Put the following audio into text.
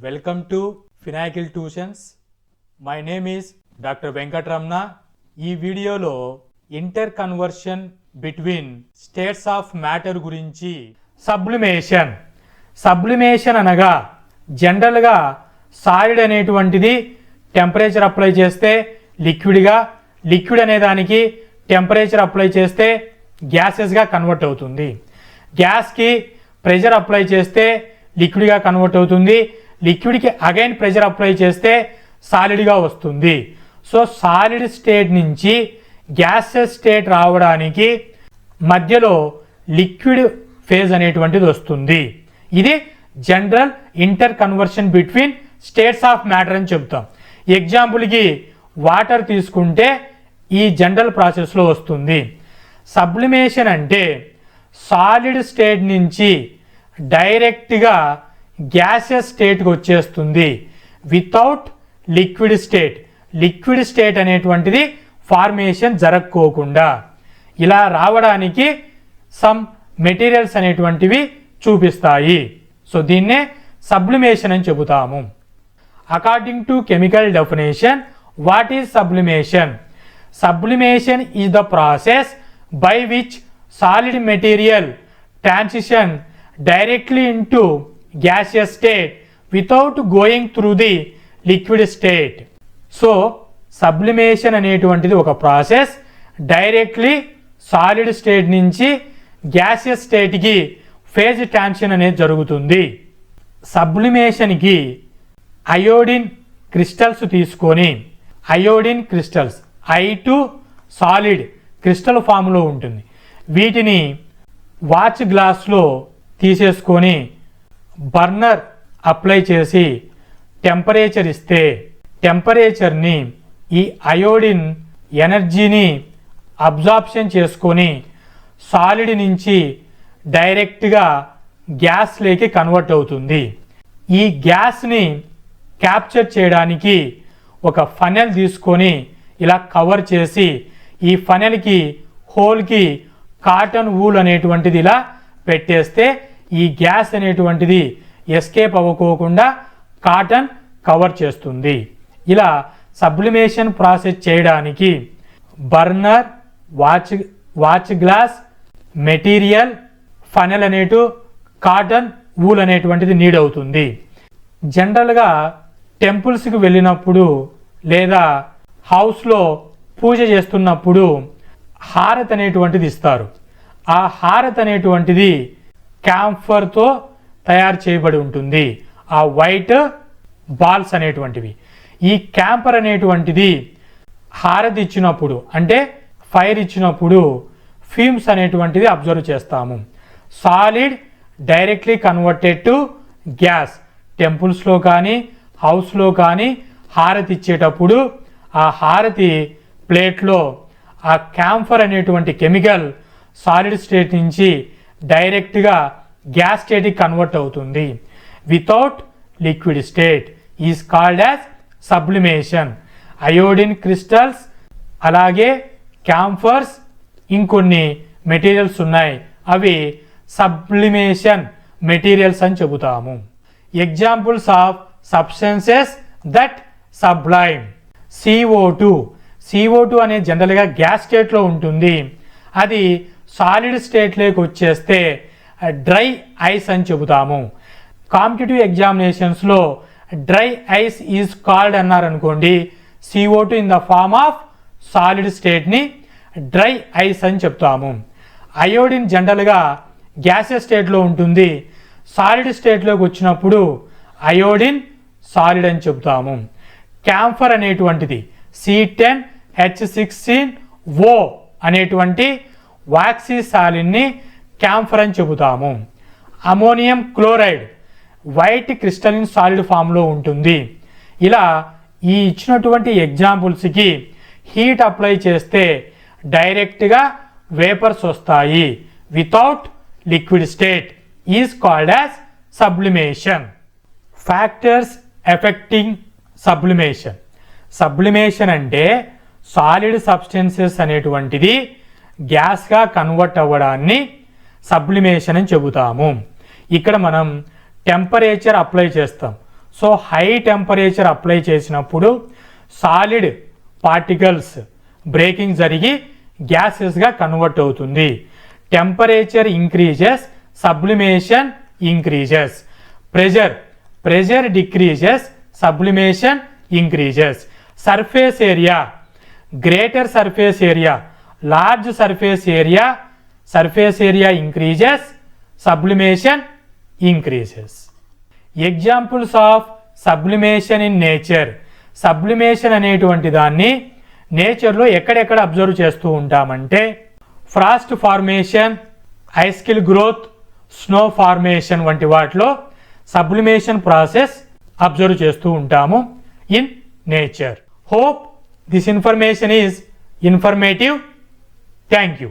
Welcome to Finacle Tuitions. My name is Dr. Venkatramana. ఈ వీడియోలో inter conversion between states of matter గురించి sublimation అనగా జనరల్గా solid అనేటువంటిది టెంపరేచర్ అప్లై చేస్తే లిక్విడ్ అనే దానికి టెంపరేచర్ అప్లై చేస్తే గ్యాసెస్గా కన్వర్ట్ అవుతుంది. గ్యాస్కి ప్రెషర్ అప్లై చేస్తే లిక్విడ్గా కన్వర్ట్ అవుతుంది. లిక్విడ్కి అగైన్ ప్రెషర్ అప్లై చేస్తే సాలిడ్గా వస్తుంది. సో సాలిడ్ స్టేట్ నుంచి గ్యాసెస్ స్టేట్ రావడానికి మధ్యలో లిక్విడ్ ఫేజ్ అనేటువంటిది వస్తుంది. ఇది general inter conversion between states of matter అని చెప్తాం. ఎగ్జాంపుల్కి వాటర్ తీసుకుంటే ఈ జనరల్ ప్రాసెస్లో వస్తుంది. సబ్లిమేషన్ అంటే సాలిడ్ స్టేట్ నుంచి డైరెక్ట్గా గ్యాసెస్ స్టేట్కి వచ్చేస్తుంది వితౌట్ లిక్విడ్ స్టేట్ అనేటువంటిది ఫార్మేషన్ జరగకోకుండా. ఇలా రావడానికి సమ్ మెటీరియల్స్ అనేటువంటివి చూపిస్తాయి. సో దీన్నే సబ్లిమేషన్ అని చెబుతాము. According to chemical definition, what is sublimation? Sublimation is the process by which solid material transition directly into gaseous state without going through the liquid state. So sublimation అనేటువంటిది ఒక process. Directly solid state నుంచి gaseous స్టేట్కి phase transition అనేది జరుగుతుంది. సబ్లిమేషన్కి iodine crystals తీసుకొని, iodine crystals I2 solid crystal ఫామ్లో ఉంటుంది. వీటిని వాచ్ గ్లాస్లో తీసేసుకొని బర్నర్ అప్లై చేసి టెంపరేచర్ ఇస్తే టెంపరేచర్ని ఈ అయోడిన్ ఎనర్జీని అబ్జార్ప్షన్ చేసుకొని సాలిడ్ నుంచి డైరెక్ట్గా గ్యాస్లోకి కన్వర్ట్ అవుతుంది. ఈ గ్యాస్ని క్యాప్చర్ చేయడానికి ఒక ఫనెల్ తీసుకొని ఇలా కవర్ చేసి ఈ ఫనెల్కి హోల్కి కాటన్ వూల్ అనేటువంటిది ఇలా పెట్టేస్తే ఈ గ్యాస్ అనేటువంటిది ఎస్కేప్ అవ్వకోకుండా కాటన్ కవర్ చేస్తుంది. ఇలా సబ్లిమేషన్ ప్రాసెస్ చేయడానికి burner, watch glass, material, funnel cotton wool అనేటువంటిది నీడ్ అవుతుంది. జనరల్గా టెంపుల్స్కి వెళ్ళినప్పుడు లేదా హౌస్లో పూజ చేస్తున్నప్పుడు హారతి అనేటువంటిది ఇస్తారు. ఆ హారతి అనేటువంటిది క్యాంఫర్తో తయారు చేయబడి ఉంటుంది. ఆ వైట్ బాల్స్ అనేటువంటివి. ఈ క్యాంపర్ అనేటువంటిది హారతి ఇచ్చినప్పుడు అంటే ఫైర్ ఇచ్చినప్పుడు ఫ్యూమ్స్ అనేటువంటిది అబ్జర్వ్ చేస్తాము. Solid directly converted to gas. టెంపుల్స్లో కానీ హౌస్లో కానీ హారతి ఇచ్చేటప్పుడు ఆ హారతి ప్లేట్లో ఆ క్యాంఫర్ అనేటువంటి కెమికల్ సాలిడ్ స్టేట్ నుంచి డైరెక్ట్గా గ్యాస్ స్టేట్కి కన్వర్ట్ అవుతుంది. Without liquid state is called as sublimation. Iodine crystals, అలాగే క్యాంఫర్స్, ఇంకొన్ని మెటీరియల్స్ ఉన్నాయి, అవి సబ్లిమేషన్ మెటీరియల్స్ అని చెబుతాము. Examples of substances that Sublime. CO2 అనేది జనరల్గా గ్యాస్ స్టేట్లో ఉంటుంది. అది సాలిడ్ స్టేట్లోకి వచ్చేస్తే డ్రై ఐస్ అని చెబుతాము. కాంపిటేటివ్ ఎగ్జామినేషన్స్లో డ్రై ఐస్ ఈజ్ కాల్డ్ అన్నారనుకోండి, CO2 in the form of solid స్టేట్ని డ్రై ఐస్ అని చెప్తాము. అయోడిన్ జనరల్గా గ్యాసెస్ స్టేట్లో ఉంటుంది. సాలిడ్ స్టేట్లోకి వచ్చినప్పుడు అయోడిన్ సాలిడ్ అని చెప్తాము. క్యాంఫర్ అనేటువంటిది C10H16O అనేటువంటి వాక్సీ సాలిడ్ని క్యాంఫర్ అని చెబుతాము. Ammonium chloride white crystalline solid ఫామ్లో ఉంటుంది. ఇలా ఈ ఇచ్చినటువంటి ఎగ్జాంపుల్స్కి హీట్ అప్లై చేస్తే డైరెక్ట్గా వేపర్స్ వస్తాయి. Without liquid state is called as sublimation. Factors effecting sublimation అంటే సాలిడ్ సబ్స్టెన్సెస్ అనేటువంటిది గ్యాస్గా కన్వర్ట్ అవ్వడాన్ని సబ్లిమేషన్ అని చెబుతాము. ఇక్కడ మనం టెంపరేచర్ అప్లై చేస్తాం. సో హై టెంపరేచర్ అప్లై చేసినప్పుడు సాలిడ్ పార్టికల్స్ బ్రేకింగ్ జరిగి గ్యాసెస్గా కన్వర్ట్ అవుతుంది. Temperature increases, sublimation increases. Pressure decreases, sublimation increases. Surface area, greater surface area, large surface area increases, sublimation increases. Examples of sublimation in nature. Sublimation అనేటువంటి దాన్ని నేచర్లో ఎక్కడెక్కడ observe చేస్తూ ఉంటామంటే frost formation, icicle growth, snow formation వంటి వాటిలో sublimation process observe చేస్తూ ఉంటాము in nature. Hope this information is informative. Thank you.